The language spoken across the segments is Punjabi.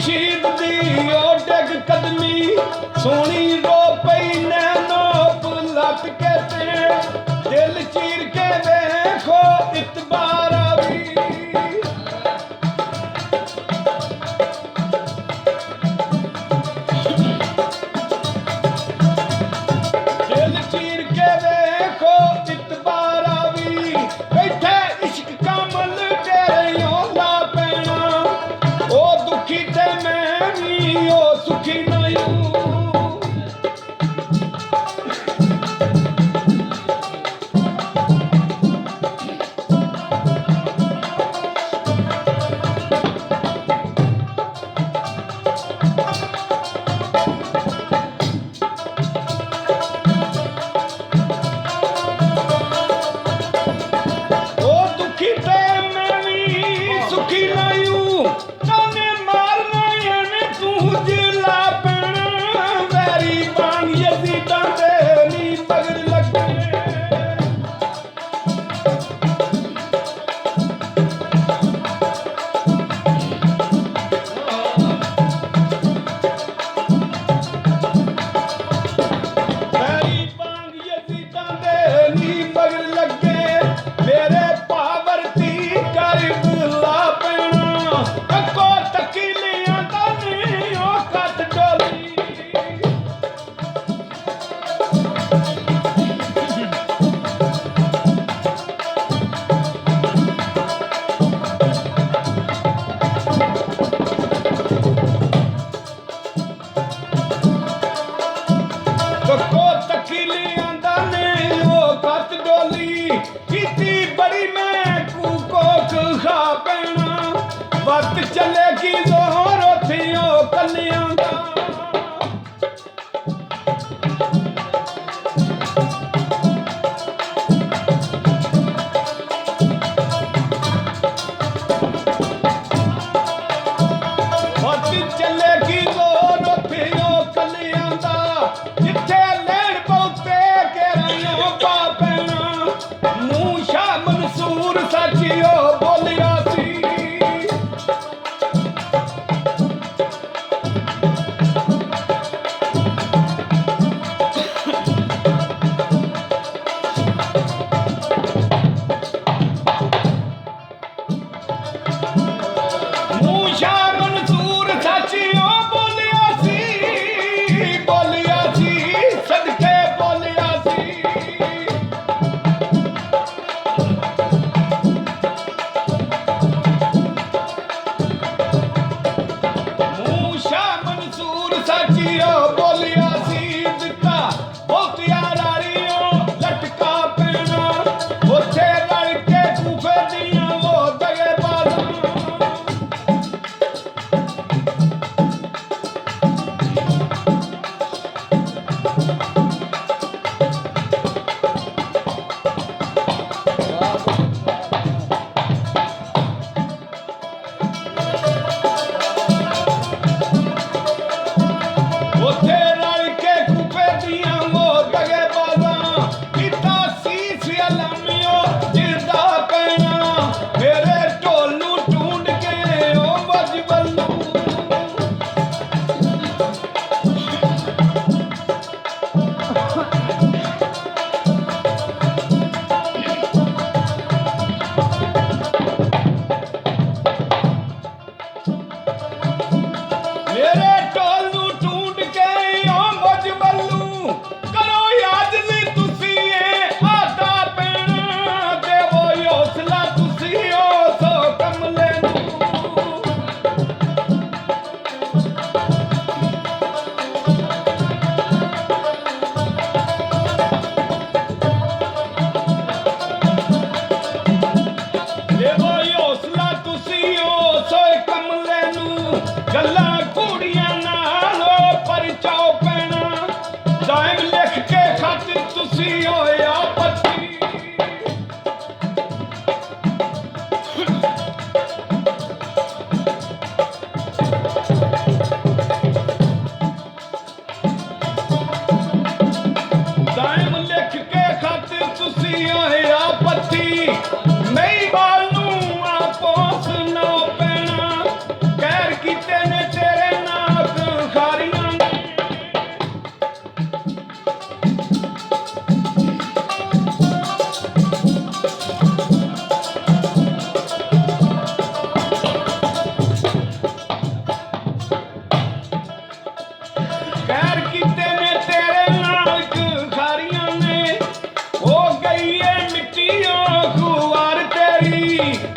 मुर्शीद दी ओ डग कदमी सोनी रो पई नैनो पुलट के ते दिल चीर के देखो इतबार भी दिल चीर के देखो इतबार भी बैठे इश्क कमल तेरे ला पैना ओ दुखी ते मैं भी ओ सुखी नहीं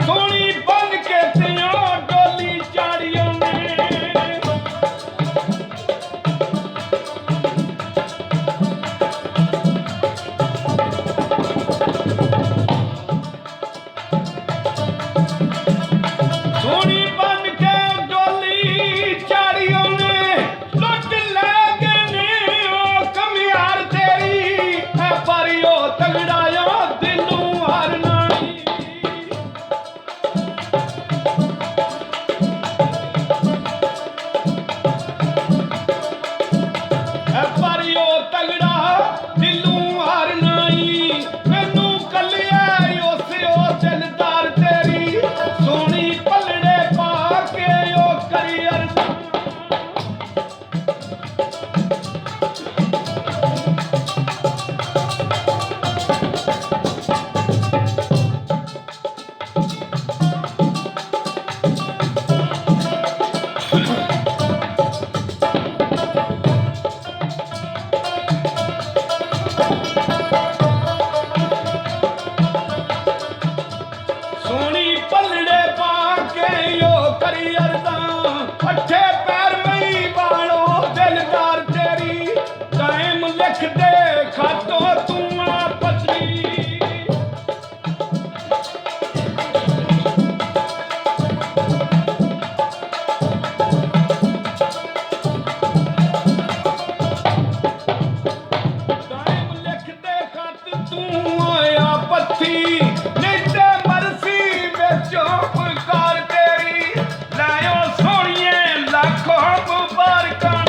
ਸੋਹਣੀ ਬਣ ਕੇ ਤਿਓ ਡੋਲੀ ਚਾੜੀ ਉਹਨੇ ਸੋਹਣੀ ਬਣ ਕੇ ਡੋਲੀ ਚਾੜੀ ਉਹਨੇ ਲੁੱਟ ਲੈ ਗਏ ਨੇ ਉਹ ਕਮਿਆਰ ਤੇਰੀ ਹੈ ਪਰ ਉਹ ਤਗੜਾਇਆ ਦਿਲੋਂ ਹਾਰਨਾ ਹੈ ਪਰ ਉਹ ਤਗੜਾ ਦਿਲੋਂ ਹਾਰਨਾ ਮੈਨੂੰ ਕੱਲਿਆ ਉਸ ਉਹ ਦਿਲਦਾਰ ਤੇਰੀ ਸੋਹਣੀ ਪਲੜੇ ਪਾ ਕੇ ਉਹ ਕਰੀ ਅਰਦਾਂ ਸੋਹਣੀ ਪਲੜੇ ਪਾ ਕੇ ਉਹ ਕਰੀ ਅਰਦਾਂ ਅੱਠੇ ਪੈਰ ਮਈ ਬਾਣੋ ਦਿਲਦਾਰ ਤੇਰੀ ਟਾਈਮ ਲਿਖ ਦੇ ਖਾਤੋਂ ਤੂੰ ਆ ਪਤਰੀ ਟਾਈਮ ਲਿਖ ਦੇ ਖਤ ਤੂੰ ਆਇਆ ਪੱਥੀ ਨਹੀਂ ਤੇ ਮਰਸੀ ਵਿੱਚੋਂ ਪੁਕਾਰ ਤੇਰੀ ਲਾਇਓ ਸੋਹਣੀਏ ਲੱਖੋਂ ਮੁਬਾਰਕਾਂ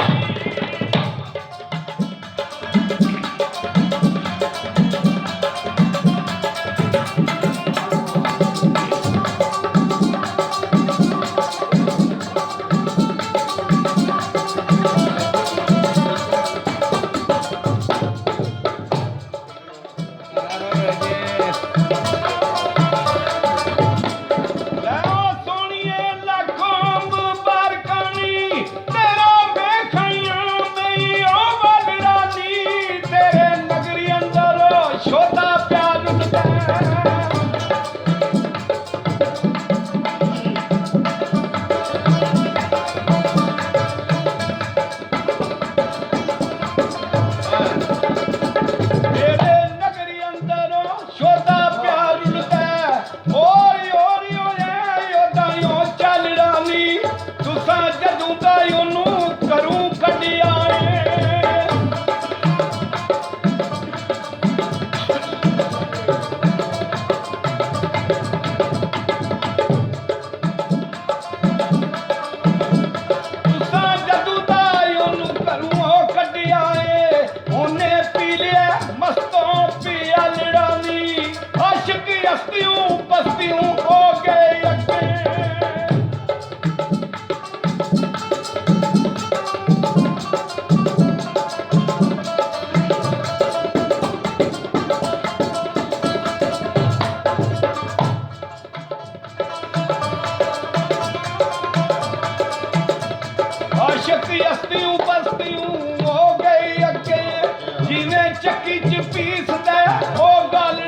ਲੈਓ ਸੋਹਣੀਏ ਲੱਖੋਂ ਮੁਬਾਰਕਾਂ ਨੀ ਤੇਰਾ ਵੇਖਾਈਆਂ ਬਈ ਉਹ ਵਲਰਾਨੀ ਤੇਰੇ ਨਗਰੀ ਅੰਦਰ ਛੋਟਾ ਪਿਆਰ ਉੱਡਦਾ ਤੇਰੇ ਨਗਰੀ ਅੰਦਰ ਛੋਟਾ ਪਿਆਰ ਉੱਡਦਾ ਓਏ ਓਏ ਓਏ ਉਦਾਂ ਚੱਲ ਰਾਨੀ ਤੁਸਾਂ ਜਦੋਂ ਦਾ ਉਹਨੂੰ ਕਰੂੰ ਕੱਢਿਆ ਏ ਤੁਸਾਂ ਜਦੋਂ ਦਾ ਉਹਨੂੰ ਕਰੂੰ ਕੱਢਿਆ ਏ ਉਹਨੇ ਪੀ ਲਿਆ ਮਸਤੋਂ ਪਿਆ ਲੜਾਨੀ ਆਸ਼ਿਕ ਹਸਤੀਓਂ ਬਸਤੀਓਂ ਹੋ ਗਏ ਅੱਗੇ ਆਸ਼ਿਕ ਹਸਤੀਓਂ ਬਸਤੀਓਂ ਹੋ ਗਏ ਅੱਗੇ ਜਿਵੇਂ ਚੱਕੀ ਚ ਪੀਸਦਾ ਉਹ ਗੱਲ